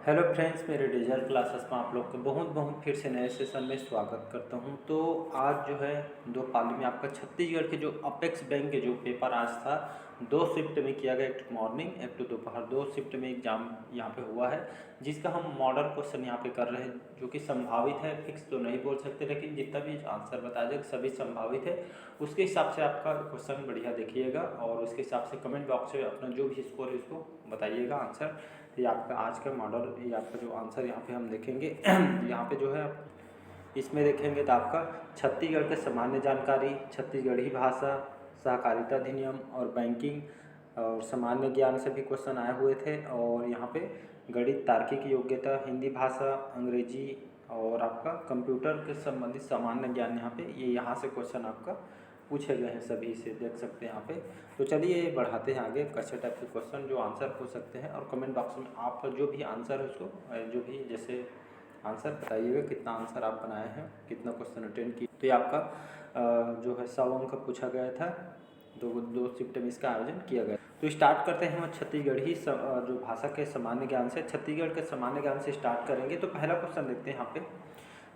Hello friends, मेरे digital classes में आप लोग को बहुत बहुत फिर से नए सेशन में स्वागत करता हूं। तो आज जो है दो पाली में आपका छत्तीसगढ़ के जो अपेक्स बैंक के जो पेपर आज था, दो शिफ्ट में किया गया। एक तो मॉर्निंग, एक तो दोपहर, दो शिफ्ट में एग्जाम यहाँ पे हुआ है, जिसका हम मॉडल क्वेश्चन यहाँ पे कर रहे हैं, जो कि संभावित है। फिक्स तो नहीं बोल सकते, लेकिन जितना भी आंसर बताया जाए सभी संभावित है। उसके हिसाब से आपका क्वेश्चन बढ़िया देखिएगा और उसके हिसाब से कमेंट बॉक्स में अपना जो भी स्कोर है उसको बताइएगा आंसर। ये आपका आज का मॉडल, ये आपका जो आंसर यहाँ पे हम देखेंगे यहाँ पे जो है इसमें देखेंगे तो आपका छत्तीसगढ़ के सामान्य जानकारी, छत्तीसगढ़ी भाषा, सहकारिता अधिनियम और बैंकिंग और सामान्य ज्ञान से भी क्वेश्चन आए हुए थे। और यहाँ पे गणित, तार्किक योग्यता, हिंदी भाषा, अंग्रेजी और आपका कंप्यूटर के संबंधित सामान्य ज्ञान, यहाँ पे ये यहाँ से क्वेश्चन आपका पूछे गए हैं, सभी से देख सकते हैं यहाँ पे। तो चलिए बढ़ाते हैं आगे, कैसे टाइप के क्वेश्चन जो आंसर हो सकते हैं। और कमेंट बॉक्स में आप जो भी आंसर है उसको जो भी जैसे आंसर बताइएगा, कितना आंसर आप बनाए हैं, कितना क्वेश्चन अटेंड किए। तो ये आपका जो है 100 अंक का पूछा गया था, दो शिफ्ट में इसका आयोजन किया गया। तो स्टार्ट करते हैं हम छत्तीसगढ़ी जो भाषा के सामान्य ज्ञान से, छत्तीसगढ़ के सामान्य ज्ञान से स्टार्ट करेंगे। तो पहला क्वेश्चन देखते हैं यहाँ पे,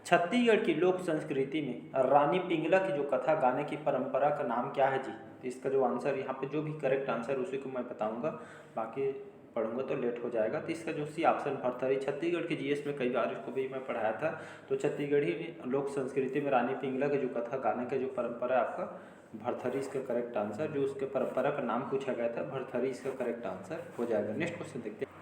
छत्तीसगढ़ की लोक संस्कृति में रानी पिंगला की जो कथा गाने की परंपरा का नाम क्या है जी। तो इसका जो आंसर यहाँ पे जो भी करेक्ट आंसर उसी को मैं बताऊंगा, बाकी पढ़ूंगा तो लेट हो जाएगा। तो इसका जो सी ऑप्शन भरथरी, छत्तीसगढ़ के जीएस में कई बार इसको भी मैं पढ़ाया था। तो छत्तीसगढ़ी लोक संस्कृति में रानी पिंगला की जो कथा गाने का जो परंपरा है आपका भरथरी इसका करेक्ट आंसर, जो उसके परंपरा का नाम पूछा गया था भरथरी, इसका करेक्ट आंसर हो जाएगा। नेक्स्ट क्वेश्चन देखते हैं।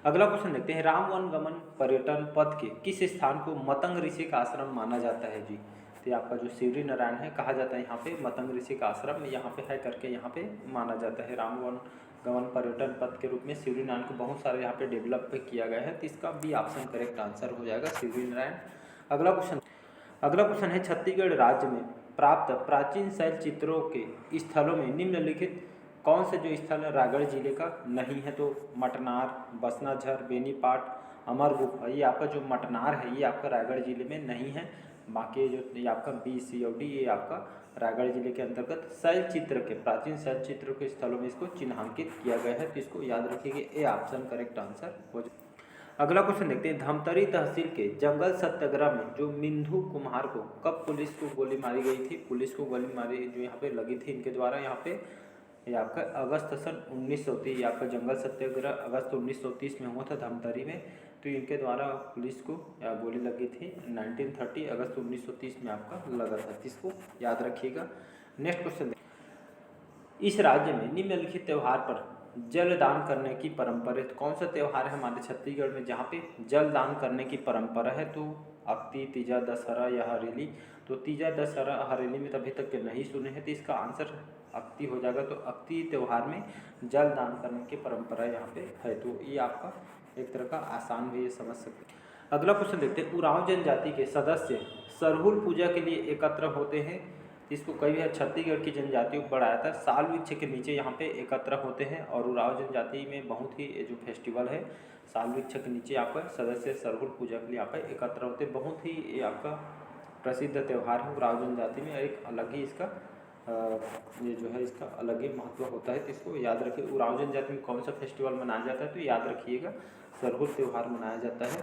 अगला क्वेश्चन देखते हैं, राम वन गमन पर्यटन पथ के किस स्थान को मतंग ऋषि का आश्रम माना जाता है जी। तो आपका जो शिवरी नारायण है, कहा जाता है यहाँ पे मतंग ऋषि का आश्रम यहाँ पे है करके यहाँ पे माना जाता है। राम वन गमन पर्यटन पथ के रूप में शिवरी नारायण को बहुत सारे यहाँ पे डेवलप किया गया है। तो इसका बी ऑप्शन करेक्ट आंसर हो जाएगा, शिवरी नारायण। अगला क्वेश्चन है, छत्तीसगढ़ राज्य में प्राप्त प्राचीन शैल चित्रों के स्थलों में निम्नलिखित कौन से जो स्थल रायगढ़ जिले का नहीं है। तो मटनार, बसनाझर, बेनीपाट, अमर गुफा। ये आपका जो मटनार है ये आपका रायगढ़ जिले में नहीं है। बाकी जो ये आपका बी, सी और डी ये आपका रायगढ़ जिले के अंतर्गत शैल चित्र के, प्राचीन शैल चित्रों के स्थलों में इसको चिन्हांकित किया गया है। तो इसको याद रखिए, ए ऑप्शन करेक्ट आंसर हो जाए। अगला क्वेश्चन देखते हैं, धमतरी तहसील के जंगल सत्याग्रह में जो मिंधु कुम्हार को कब पुलिस को गोली मारी गई थी। पुलिस को गोली मारी जो यहाँ पे लगी थी इनके द्वारा, यहाँ पे ये आपका अगस्त सन 1930, ये आपका जंगल सत्याग्रह अगस्त 1930 में हुआ था धमतरी में। तो इनके द्वारा पुलिस को गोली लगी थी 1930 अगस्त 1930 में आपका लगा था। इसको याद रखिएगा। नेक्स्ट क्वेश्चन, इस राज्य में निम्नलिखित त्यौहार पर जल दान करने की परंपरा है। कौन सा त्यौहार है हमारे छत्तीसगढ़ में जहाँ पे जल दान करने की परंपरा है। तो अक्ति, तीजा, दशहरा या हरेली। तो तीजा, दशहरा, हरेली में अभी तक के नहीं सुने हैं, तो इसका आंसर अक्ति हो जाएगा। तो अक्ति त्यौहार में जल दान करने की परंपरा यहाँ पे है। तो ये आपका एक तरह का आसान भी ये समझ सकते हैं। अगला क्वेश्चन देखते हैं, उरांव जनजाति के सदस्य सरहुल पूजा के लिए एकत्र होते हैं। इसको कई बार छत्तीसगढ़ की जनजातियों को बढ़ाया था। साल वृक्ष के नीचे यहाँ पे एकत्र होते हैं और उरांव जनजाति में बहुत ही जो फेस्टिवल है साल वृक्ष के नीचे यहाँ पर सदस्य सरहुल पूजा के लिए यहाँ पर एकत्र होते हैं। बहुत ही ये आपका प्रसिद्ध त्यौहार है उरांव जनजाति में, एक अलग ही इसका ये जो है इसका अलग ही महत्व होता है। तो इसको याद रखिए, उरांव जनजाति में कौन सा फेस्टिवल मनाया जाता है तो याद रखिएगा सरहुल त्यौहार मनाया जाता है।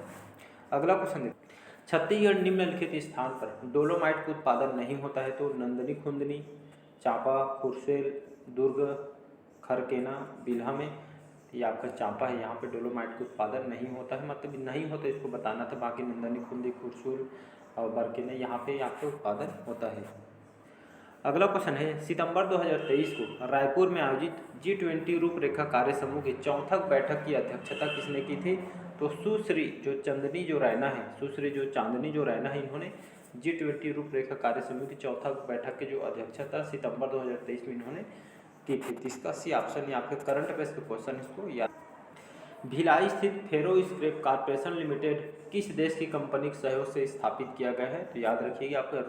अगला क्वेश्चन देखिए, छत्तीसगढ़ निम्नलिखित स्थान पर डोलोमाइट का उत्पादन नहीं होता है। तो नंदनी खुंदनी, चांपा, कुर्सेल, दुर्ग, खरकेना, बिल्हा में। ये आपका चांपा है, यहाँ पे डोलोमाइट का उत्पादन नहीं होता है, मतलब नहीं होता इसको बताना था। बाकी नंदनी खुंदी, कुर्सूल और बरकेना यहाँ पे आपका उत्पादन होता है। अगला क्वेश्चन है, सितंबर 2023 को रायपुर में आयोजित G20 रूपरेखा कार्य समूह की चौथा बैठक की अध्यक्षता किसने की थी। तो सुश्री जो चांदनी जो रैना है, सुश्री जो चांदनी जो रैना है, इन्होंने G20 रूपरेखा कार्य समूह की चौथा बैठक की जो अध्यक्षता सितंबर 2023 में इन्होंने की थी। इसका सी ऑप्शन ये आपके करंट अफेयर्स के क्वेश्चन, इसको याद। भिलाई स्थित फेरो स्क्रैप कॉर्पोरेशन लिमिटेड किस देश की कंपनी के सहयोग से स्थापित किया गया है। तो याद रखिएगा आपका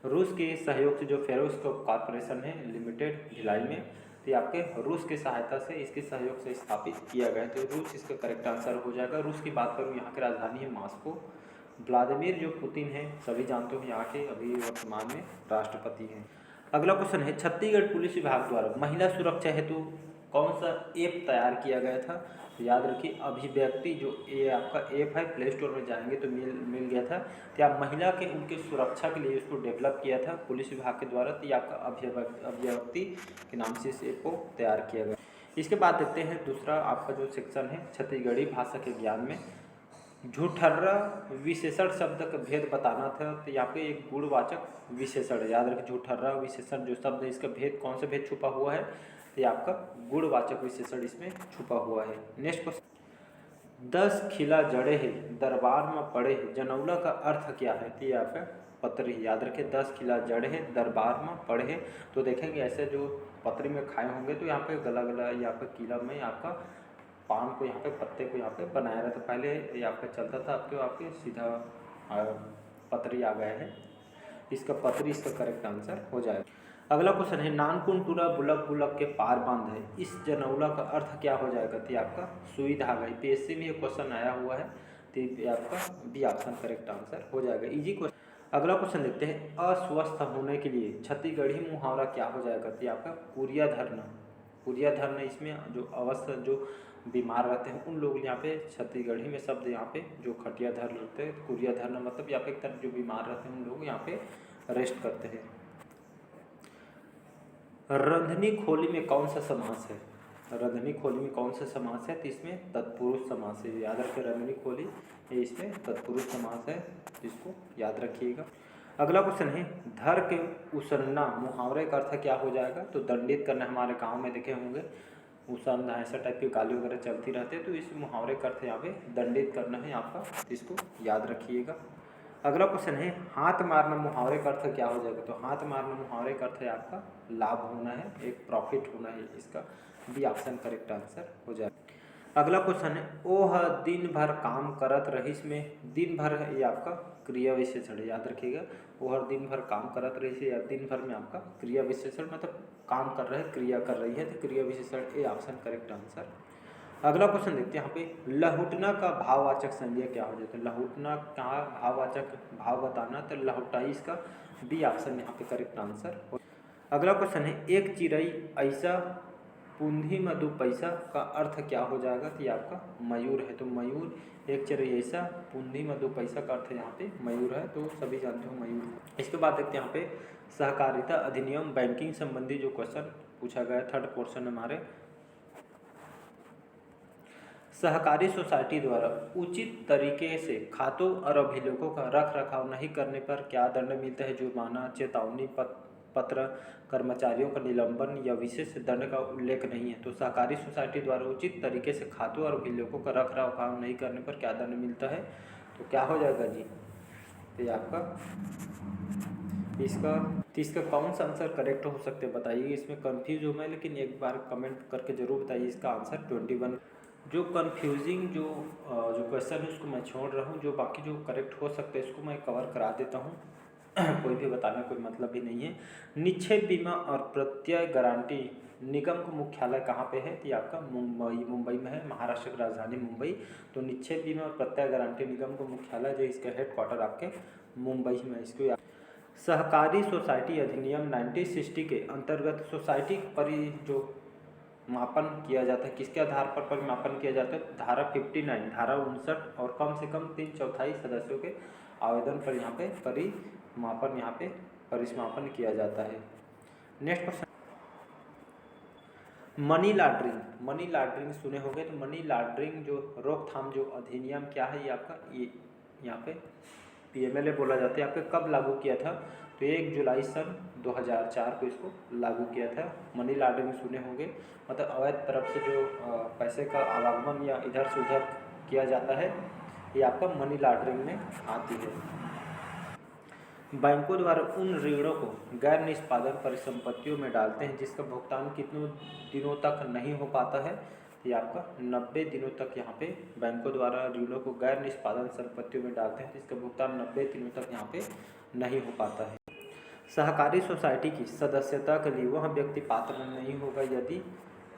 रूस के सहयोग से जो फेरो स्क्रैप कॉर्पोरेशन है लिमिटेड भिलाई में, तो ये आपके रूस के सहायता से इसके सहयोग से स्थापित किया गया है। तो रूस इसका करेक्ट आंसर हो जाएगा। रूस की बात करूँ, यहाँ की राजधानी है मॉस्को। व्लादिमीर जो पुतिन है सभी जानते हो यहाँ के अभी वर्तमान में राष्ट्रपति हैं। अगला क्वेश्चन है, छत्तीसगढ़ पुलिस विभाग द्वारा महिला सुरक्षा हेतु कौन सा ऐप तैयार किया गया था। तो याद रखिए अभिव्यक्ति जो ये आपका ऐप है, प्ले स्टोर में जाएंगे तो मिल गया था। तो आप महिला के उनके सुरक्षा के लिए इसको डेवलप किया था पुलिस विभाग के द्वारा। तो ये आपका अभिव्यक्ति के नाम से इस ऐप को तैयार किया गया। इसके बाद देखते हैं दूसरा आपका जो सेक्शन है छत्तीसगढ़ी भाषा के ज्ञान में। झूठर्रा विशेषण शब्द का भेद बताना था। तो यहाँ पे एक गुणवाचक विशेषण, याद रखें झूठर्रा विशेषण जो शब्द है इसका भेद, कौन सा भेद छुपा हुआ है, तो ये आपका गुणवाचक विशेषण इसमें छुपा हुआ है। नेक्स्ट क्वेश्चन, 10 खिला जड़े है दरबार में पड़े है, जनौला का अर्थ क्या है, तो ये आपका पत्री, याद रखें 10 खिला जड़े है दरबार में पड़े है। तो देखेंगे ऐसे जो पत्री में खाए होंगे तो यहाँ पे गला गला यहाँ पे किला में आपका पान को यहाँ पे पत्ते को यहाँ पे बनाया रहता, पहले ये आपका चलता था, अब तो आपके सीधा पत्री आ गया है। इसका पत्री इसका करेक्ट आंसर हो जाएगा। अगला क्वेश्चन है, नानकुनटुरा बुलक बुलक के पार बांध है, इस जनौला का अर्थ क्या हो जाएगा, तो आपका सुई धागा। पीएससी में ये क्वेश्चन आया हुआ है, तो ये आपका बी ऑप्शन करेक्ट आंसर हो जाएगा। Easy question. अगला क्वेश्चन देखते हैं, अस्वस्थ होने के लिए छत्तीसगढ़ी मुहावरा क्या हो जाएगा, तो आपका कुरिया धरना। कुरिया धरना इसमें जो अवस्था जो बीमार रहते हैं उन लोग यहाँ पे छत्तीसगढ़ी में शब्द यहाँ पे जो खटिया धर लेते हैं, कुरिया धरना मतलब यहाँ पे एक तरह जो बीमार रहते हैं उन लोग यहाँ पे रेस्ट करते हैं। रंधनी खोली में कौन सा समास है, रंधनी खोली में कौन सा समास है, तो इसमें तत्पुरुष समास है। याद रखें रंधनी खोली ये इसमें तत्पुरुष समास है, इसको याद रखिएगा। अगला क्वेश्चन है, धर के उसरना मुहावरे का अर्थ क्या हो जाएगा, तो दंडित करना। हमारे गांव में देखे होंगे उसरना ऐसा टाइप की गाली वगैरह चलती रहती है, तो इस मुहावरे का अर्थ यहाँ पे दंडित करना है आपका, इसको याद रखिएगा। अगला क्वेश्चन है, हाथ मारना मुहावरे का अर्थ क्या हो जाएगा, तो हाथ मारना मुहावरे का अर्थ है आपका लाभ होना है, एक प्रॉफिट होना है, इसका बी ऑप्शन करेक्ट आंसर हो जाएगा। अगला क्वेश्चन है, ओह दिन भर काम करत रहीस में, दिन भर है ये आपका क्रिया विशेषण है, याद रखिएगा। ओह दिन भर काम करत रहीस या दिन भर में आपका क्रिया विशेषण मतलब काम कर रहे हैं, क्रिया कर रही है, तो क्रिया विशेषण ए ऑप्शन करेक्ट आंसर। अगला क्वेश्चन देखते हैं यहाँ पे, लहुटना का भाववाचक संज्ञा क्या हो जाता है, लहुटना का भाववाचक भाव बताना, तो लहुटाई इसका बी ऑप्शन यहाँ पे करेक्ट आंसर हो। अगला क्वेश्चन है, एक चिड़ई ऐसा पूंधी में 2 पैसा का अर्थ क्या हो जाएगा, तो ये आपका मयूर है। तो मयूर, एक चिड़ई ऐसा पूंधी में 2 पैसा का अर्थ यहाँ पे मयूर है, तो सभी जानते हो मयूर। इसके बाद देखते हैं यहाँ पे, सहकारिता अधिनियम बैंकिंग संबंधी जो क्वेश्चन पूछा गया, थर्ड पोर्शन हमारे, सहकारी सोसाइटी द्वारा उचित तरीके से खातों और अभिलेखों का रख रखाव नहीं करने पर क्या दंड मिलता है, जुर्माना, चेतावनी पत्र, कर्मचारियों का निलंबन या विशेष दंड का उल्लेख नहीं है। तो सहकारी सोसाइटी द्वारा उचित तरीके से खातों और अभिलेखों का रख रखाव नहीं करने पर क्या दंड मिलता है, तो क्या हो जाएगा जी, तो ये आपका इसका कौन सा आंसर करेक्ट हो सकते हैं बताइए। इसमें कंफ्यूज हूँ मैं, लेकिन एक बार कमेंट करके जरूर बताइए। इसका आंसर 21। जो कन्फ्यूजिंग जो क्वेश्चन है उसको मैं छोड़ रहा हूँ, जो बाकी जो करेक्ट हो सकते हैं इसको मैं कवर करा देता हूँ। कोई भी बताना कोई मतलब भी नहीं है। निक्षेप बीमा और प्रत्यय गारंटी निगम का मुख्यालय कहाँ पे है, तो ये आपका मुंबई में है, महाराष्ट्र की राजधानी मुंबई। तो निक्षेप बीमा और प्रत्यय गारंटी निगम का मुख्यालय जो इसका हेडक्वार्टर आपके मुंबई में, इसको। सहकारी सोसाइटी अधिनियम 1960 के अंतर्गत सोसाइटी पर जो मापन किया जाता है, किसके आधार पर परिमापन किया जाता है, धारा 59, धारा 59 और कम से कम 3/4 सदस्यों के आवेदन पर यहाँ पे परिमापन यहाँ पे परिसमापन किया जाता है। नेक्स्ट क्वेश्चन, मनी लॉन्ड्रिंग सुने होंगे, तो मनी लॉन्ड्रिंग जो रोकथाम जो अधिनियम क्या है, ये आपका ये यहाँ पे पीएमएलए बोला जाता है। आपके कब लागू किया था, तो 1 जुलाई सन 2004 को इसको लागू किया था। मनी लॉन्ड्रिंग सुने होंगे, मतलब अवैध तरफ से जो पैसे का आवागमन या इधर से उधर किया जाता है, ये आपका मनी लॉन्ड्रिंग में आती है। बैंकों द्वारा उन ऋणों को गैर निष्पादन परिसंपत्तियों में डालते हैं जिसका भुगतान कितने दिनों तक नहीं हो पाता है, ये आपका 90 दिनों तक यहाँ पे बैंकों द्वारा ऋणों को गैर निष्पादन संपत्तियों में डालते हैं, जिसका भुगतान 90 दिनों तक यहाँ पे नहीं हो पाता है। सहकारी सोसाइटी की सदस्यता के लिए वह व्यक्ति पात्र नहीं होगा यदि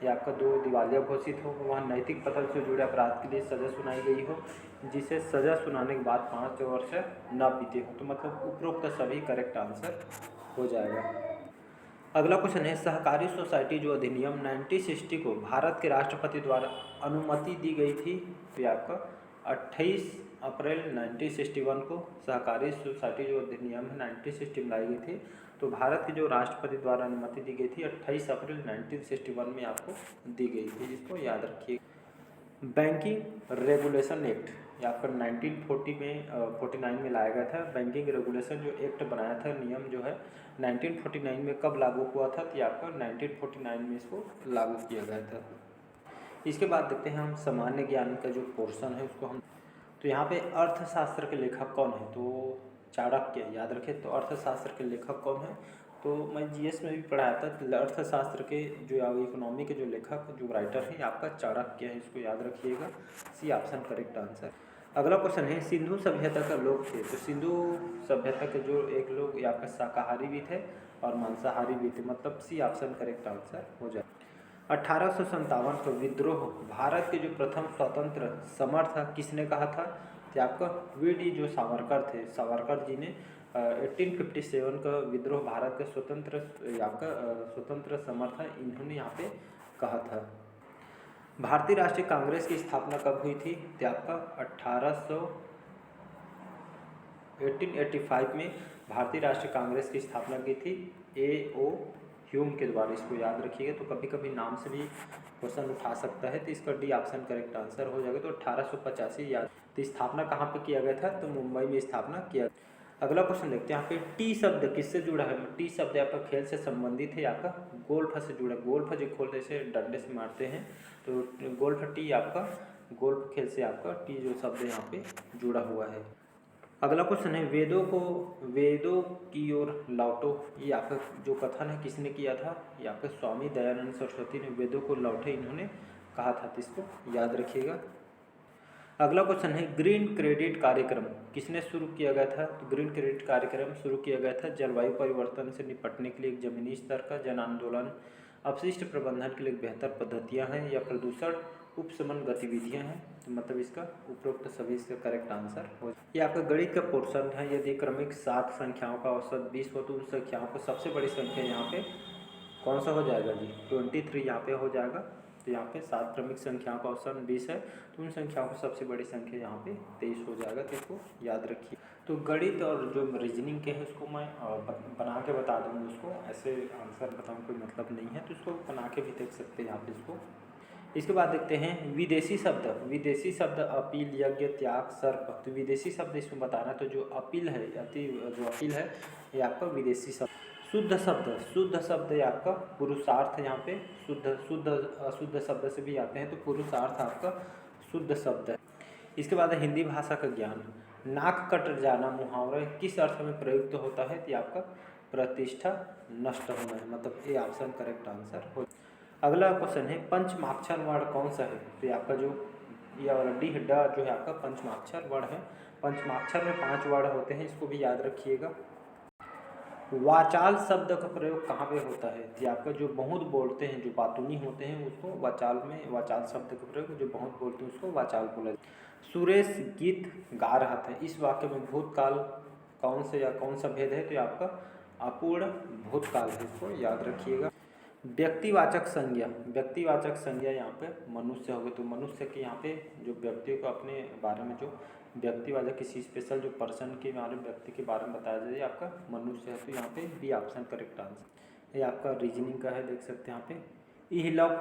ये आपका 2 दिवालिया घोषित हो, वह नैतिक पतन से जुड़े अपराध के लिए सजा सुनाई गई हो, जिसे सजा सुनाने के बाद 5 वर्ष न बीते हो। तो मतलब उपरोक्त सभी करेक्ट आंसर हो जाएगा। अगला क्वेश्चन है, सहकारी सोसाइटी जो अधिनियम 1960 को भारत के राष्ट्रपति द्वारा अनुमति दी गई थी, तो ये आपका 28 अप्रैल 1961 को सहकारी सोसाइटी जो अधिनियम है 1960 में लाई गई थी। तो भारत के जो राष्ट्रपति द्वारा अनुमति दी गई थी 28 अप्रैल 1961 में आपको दी गई थी, जिसको याद रखिए। बैंकिंग रेगुलेशन एक्ट या फिर 49 में लाया गया था। बैंकिंग रेगुलेशन जो एक्ट बनाया था, नियम जो है 1949 में कब लागू हुआ था, तो आपका 1949 में इसको लागू किया गया था। इसके बाद देखते हैं हम सामान्य ज्ञान का जो पोर्शन है उसको हम, तो यहाँ पे अर्थशास्त्र के लेखक कौन है, तो चाणक्य, याद रखें। तो अर्थशास्त्र के लेखक कौन है, तो मैं जीएस में भी पढ़ाया था, अर्थशास्त्र के जो इकोनॉमी के जो लेखक जो राइटर है आपका चाणक्य है, इसको याद रखिएगा। C option correct answer. अगला क्वेश्चन है, सिंधु सभ्यता का लोग थे, तो सिंधु सभ्यता के जो एक लोग आपका शाकाहारी भी थे और मांसाहारी भी थे, मतलब सी ऑप्शन करेक्ट आंसर हो जाए। 1857 का विद्रोह भारत के जो प्रथम स्वतंत्र समर था किसने कहा था, तो आपका वीडी जो सावरकर थे, सावरकर जी ने 1857 का विद्रोह भारत के स्वतंत्र समर था, इन्होंने यहाँ पे कहा था। भारतीय राष्ट्रीय कांग्रेस की स्थापना कब हुई थी, तो आपका 1885 में भारतीय राष्ट्रीय कांग्रेस की स्थापना की थी A.O. ह्यूम के द्वारा, इसको याद रखिएगा। तो कभी कभी नाम से भी क्वेश्चन उठा सकता है, तो इसका डी ऑप्शन करेक्ट आंसर हो जाएगा। तो 1885 याद। तो स्थापना कहाँ पे किया गया था, तो मुंबई में स्थापना किया। अगला क्वेश्चन देखते हैं यहाँ पे, टी शब्द किससे जुड़ा है। टी शब्द आपका खेल से संबंधित है, आपका गोल्फ से जुड़ा। गोल्फ जो खोलते से डंडे से मारते हैं, तो गोल्फ टी आपका गोल्फ खेल से आपका टी जो शब्द यहाँ पे जुड़ा हुआ है। अगला क्वेश्चन है, वेदों की ओर लौटो, ये आपका जो कथन है किसने किया था, ये आपके स्वामी दयानंद सरस्वती ने वेदों को लौटे इन्होंने कहा था, तो इसको याद रखिएगा। अगला क्वेश्चन है, ग्रीन क्रेडिट कार्यक्रम किसने शुरू किया गया था, तो ग्रीन क्रेडिट कार्यक्रम शुरू किया गया था जलवायु परिवर्तन से निपटने के लिए एक जमीनी स्तर का जन आंदोलन, अपशिष्ट प्रबंधन के लिए बेहतर पद्धतियां हैं, या प्रदूषण उपशमन गतिविधियां हैं। तो मतलब इसका उपरोक्त सभी इसका करेक्ट आंसर हो। ये आपका गणित का पोर्शन है। यदि क्रमिक 7 संख्याओं का औसत 20 हो तो उन संख्याओं को सबसे बड़ी संख्या यहाँ पे कौन सा हो जाएगा जी, 23 यहाँ पे हो जाएगा। तो यहाँ पे 7 क्रमिक संख्याओं का औसत 20 है, तो उन संख्याओं की सबसे बड़ी संख्या यहाँ पे 23 हो जाएगा। तो इसको याद रखिए। तो गणित और जो रीजनिंग के हैं उसको मैं बना के बता दूँगा, उसको ऐसे आंसर बताऊँ कोई मतलब नहीं है, तो इसको बना के भी देख सकते हैं यहाँ पे इसको। इसके बाद देखते हैं विदेशी शब्द अपील, यज्ञ, त्याग, सर्प। तो विदेशी शब्द इसमें बताना, तो जो अपील है ये आपका विदेशी शब्द। शुद्ध शब्द ये आपका पुरुषार्थ, यहाँ पे अशुद्ध शब्द से भी आते हैं, तो पुरुषार्थ आपका शुद्ध शब्द है। इसके बाद है हिंदी भाषा का ज्ञान। नाक कट जाना मुहावरा किस अर्थ में प्रयुक्त होता है, तो आपका प्रतिष्ठा नष्ट होना है, मतलब ये ऑप्शन करेक्ट आंसर हो। अगला क्वेश्चन है, पंचमाक्षर वर्ण कौन सा है, तो आपका जो ये वाला डी ड जो है आपका पंचमाक्षर वर्ण है। पंचमाक्षर में 5 वर्ण होते हैं, इसको भी याद रखिएगा। वाचाल शब्द का प्रयोग कहाँ पे होता है, तो आपका जो बहुत बोलते हैं, जो बातूनी होते हैं उसको वाचाल शब्द का प्रयोग, जो बहुत बोलते हैं उसको वाचाल बोला जाता है। सुरेश गीत गा रहा था, इस वाक्य में भूतकाल कौन सा भेद है, तो आपका अपूर्ण भूतकाल है, इसको याद रखिएगा। व्यक्तिवाचक संज्ञा यहाँ पे मनुष्य हो गए, तो मनुष्य के यहाँ पे जो व्यक्ति को अपने बारे में जो व्यक्तिवाचक किसी स्पेशल जो पर्सन के बारे में व्यक्ति के बारे में बताया जाए आपका मनुष्य है, तो यहाँ पे बी ऑप्शन करेक्ट आंसर। ये आपका रीजनिंग का है, देख सकते हैं यहाँ पे। इहलोक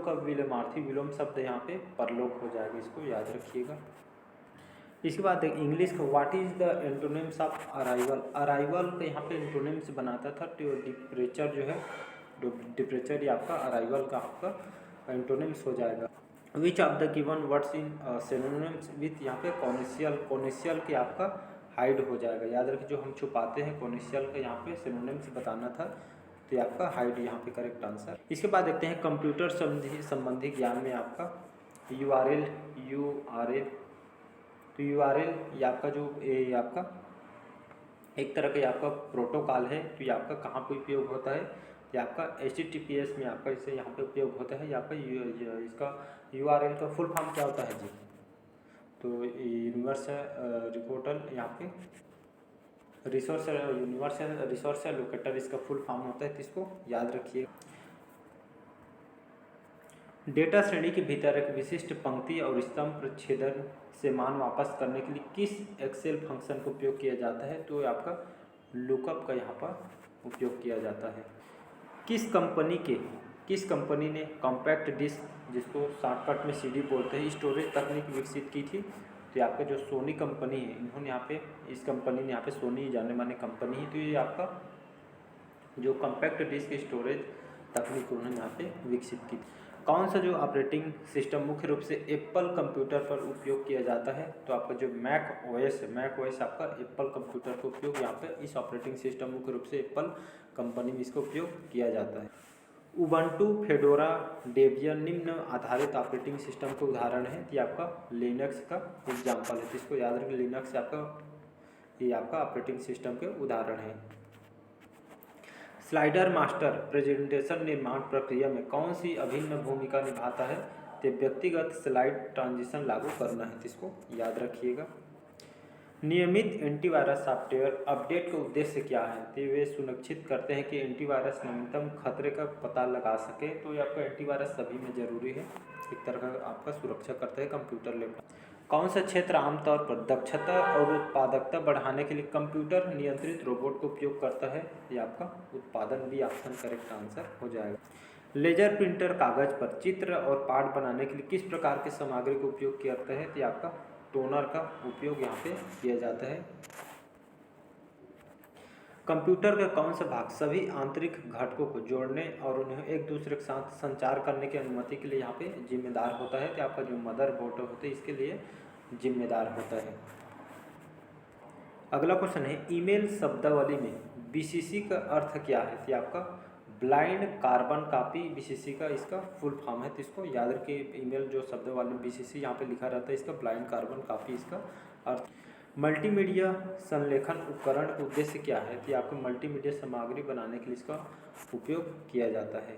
का विलोमार्थी विलोम शब्द यहाँ पे परलोक हो जाएगा, इसको याद रखिएगा। इसके बाद इंग्लिश का what is the antonyms of arrival का यहाँ पे एंटोनिम्स बनाता था, तो डिपरेचर जो है डिपरेचर ये आपका अराइवल का आपका एंटोनिम्स हो जाएगा। Which of the given words in synonyms with, यहाँ पे कॉनिशियल के आपका हाइड हो जाएगा, याद रखिए। जो हम छुपाते हैं कॉनिशियल का यहाँ पे सिनोनिम्स बताना था, तो आपका हाइड यहाँ पे करेक्ट आंसर। इसके बाद देखते हैं कंप्यूटर संबंधी ज्ञान में आपका यूआरएल तो यूआरएल ये आपका जो ये आपका एक तरह का आपका प्रोटोकॉल है, तो ये आपका कहाँ पे उपयोग होता है, ये आपका HTTPS में आपका इसे यहाँ पे उपयोग होता है। यहाँ पे इसका यूआरएल का फुल फॉर्म क्या होता है जी, तो यूनिवर्सल रिपोर्टल यहाँ पे रिसोर्स यूनिवर्सल रिसोर्स लोकेटर इसका फुल फॉर्म होता है, तो इसको याद रखिए। डेटा श्रेणी के भीतर एक विशिष्ट पंक्ति और स्तंभ प्रच्छेदन से मान वापस करने के लिए किस एक्सेल फंक्शन का उपयोग किया जाता है, तो आपका लुकअप का यहाँ पर उपयोग किया जाता है। किस कंपनी ने कॉम्पैक्ट डिस्क, जिसको शॉर्टकट में सीडी बोलते हैं, स्टोरेज तकनीक विकसित की थी, तो आपका जो सोनी कंपनी है, इन्होंने यहाँ पे इस कंपनी ने यहाँ पे सोनी जाने माने कंपनी है, तो ये आपका जो कॉम्पैक्ट डिस्क स्टोरेज तकनीक उन्होंने यहाँ पे विकसित की। कौन सा जो ऑपरेटिंग सिस्टम मुख्य रूप से एप्पल कंप्यूटर पर उपयोग किया जाता है, तो आपका जो मैक ओएस है, मैक ओएस आपका एप्पल कंप्यूटर का उपयोग यहाँ पे इस ऑपरेटिंग सिस्टम मुख्य रूप से एप्पल कंपनी में इसका उपयोग किया जाता है। उबंटू, फेडोरा, डेबियन निम्न आधारित ऑपरेटिंग सिस्टम का उदाहरण है, ये आपका लिनक्स का एग्जाम्पल है, तो इसको याद रखें, लिनक्स ये आपका ऑपरेटिंग सिस्टम के उदाहरण है। स्लाइडर मास्टर प्रेजेंटेशन निर्माण प्रक्रिया में कौन सी अभिन्न भूमिका निभाता है, तो व्यक्तिगत स्लाइड ट्रांजिशन लागू करना है, तो इसको याद रखिएगा। नियमित एंटीवायरस सॉफ्टवेयर अपडेट का उद्देश्य क्या है, तो वे सुनिश्चित करते हैं कि एंटीवायरस नवीनतम खतरे का पता लगा सके, तो ये आपका एंटीवायरस सभी में जरूरी है, एक तरह का आपका सुरक्षा करता है कंप्यूटर लैपटॉप। कौन सा क्षेत्र आमतौर पर दक्षता और उत्पादकता बढ़ाने के लिए कंप्यूटर नियंत्रित रोबोट का उपयोग करता है, ये आपका उत्पादन, भी ऑप्शन करेक्ट आंसर हो जाएगा। लेजर प्रिंटर कागज पर चित्र और पाठ बनाने के लिए किस प्रकार की सामग्री का उपयोग करता है, तो आपका टोनर का उपयोग यहाँ पे किया जाता है। कंप्यूटर का कौन सा भाग सभी आंतरिक घटकों को जोड़ने और उन्हें एक दूसरे के साथ संचार करने की अनुमति के लिए यहाँ पे जिम्मेदार होता है, कि आपका जो मदरबोर्ड होता है इसके लिए जिम्मेदार होता है। अगला क्वेश्चन है, ईमेल शब्दावली में बीसीसी का अर्थ क्या है, तो आपका ब्लाइंड कार्बन कॉपी बीसीसी का इसका फुल फॉर्म है, तो इसको याद रखिए। ईमेल जो शब्दावली में बीसीसी यहाँ पे लिखा रहता है, इसका ब्लाइंड कार्बन कॉपी इसका अर्थ। मल्टीमीडिया संलेखन उपकरण का उद्देश्य क्या है, कि आपको मल्टीमीडिया सामग्री बनाने के लिए इसका उपयोग किया जाता है।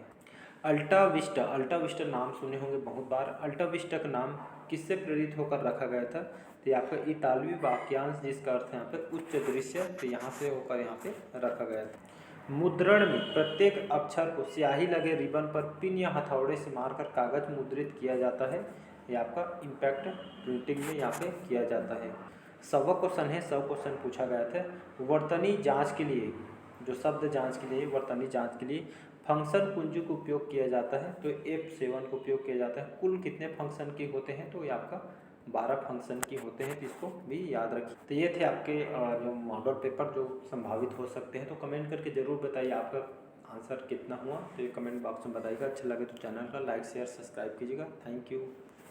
अल्टा विस्टा नाम सुने होंगे बहुत बार। अल्टा विस्टा का नाम किससे प्रेरित होकर रखा गया था, तो आपका इतालवी वाक्यांश जिसका अर्थ है यहाँ पे उच्च दृश्य, तो यहाँ से होकर यहाँ पे रखा गया था। मुद्रण में प्रत्येक अक्षर को स्याही लगे रिबन पर पिन या हथौड़े से मारकर कागज मुद्रित किया जाता है, ये आपका इम्पैक्ट प्रिंटिंग में यहाँ पे किया जाता है। 100वां क्वेश्चन है, 100 क्वेश्चन पूछा गया था। वर्तनी जांच के लिए, जो शब्द जांच के लिए, वर्तनी जांच के लिए फंक्शन कुंजी का उपयोग किया जाता है, तो F7 का उपयोग किया जाता है। कुल कितने फंक्शन के होते हैं, तो ये आपका 12 फंक्शन की होते हैं, तो इसको भी याद रखिए। तो ये थे आपके जो मॉडल पेपर जो संभावित हो सकते हैं, तो कमेंट करके ज़रूर बताइए आपका आंसर कितना हुआ, तो ये कमेंट बॉक्स में बताइएगा। अच्छा लगे तो चैनल का लाइक शेयर सब्सक्राइब कीजिएगा। Thank you.